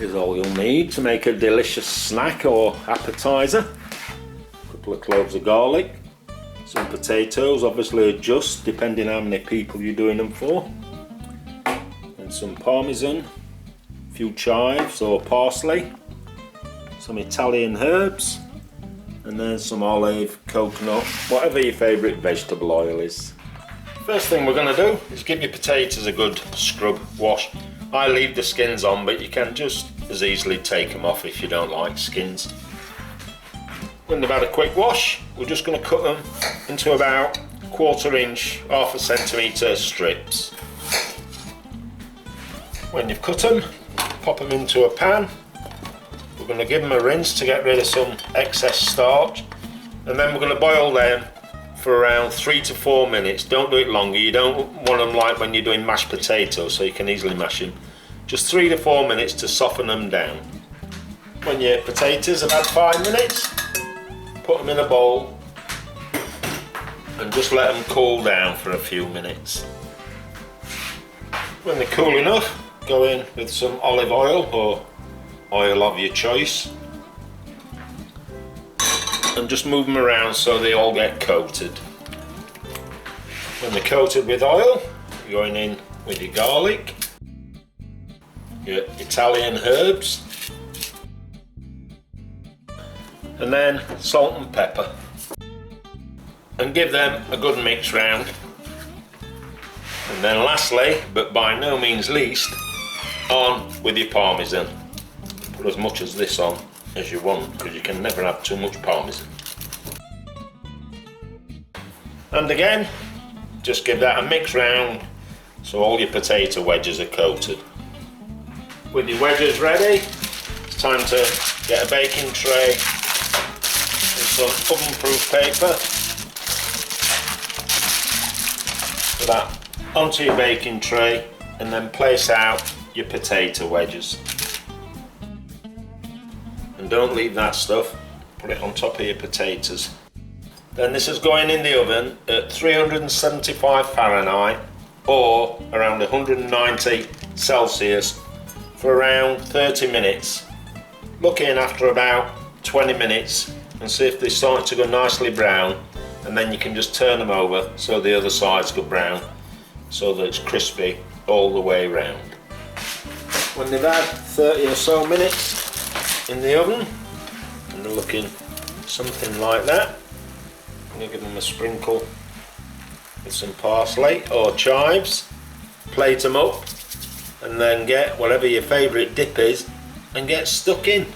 is all you'll need to make a delicious snack or appetizer. A couple of cloves of garlic, some potatoes, obviously adjust depending how many people you're doing them for, and some Parmesan, a few chives or parsley, some Italian herbs, and then some olive, coconut, whatever your favourite vegetable oil is. First thing we're going to do is give your potatoes a good scrub wash. I leave the skins on, but you can just as easily take them off if you don't like skins. When they've had a quick wash, we're just going to cut them into about 1/4 inch, 1/2 centimetre strips. When you've cut them, pop them into a pan. We're going to give them a rinse to get rid of some excess starch, and then we're going to boil them for around 3 to 4 minutes. Don't do it longer. You don't want them like when you're doing mashed potatoes, so you can easily mash them. Just 3 to 4 minutes to soften them down. When your potatoes have had 5 minutes, put them in a bowl and just let them cool down for a few minutes. When they're cool enough, go in with some olive oil or oil of your choice, and just move them around so they all get coated. When they're coated with oil, you're going in with your garlic, your Italian herbs, and then salt and pepper, and give them a good mix round. And then lastly, but by no means least, on with your Parmesan. Put as much as this on as you want, because you can never have too much Parmesan. And again, just give that a mix round so all your potato wedges are coated. With your wedges ready, it's time to get a baking tray and some oven-proof paper. Put that onto your baking tray and then place out your potato wedges. And don't leave that stuff, put it on top of your potatoes. Then this is going in the oven at 375 Fahrenheit or around 190 Celsius for around 30 minutes. Look in after about 20 minutes and see if they're starting to go nicely brown, and then you can just turn them over so the other sides go brown, so that it's crispy all the way around. When they've had 30 or so minutes in the oven and they're looking something like that, I'm going to give them a sprinkle with some parsley or chives, plate them up, and then get whatever your favourite dip is and get stuck in.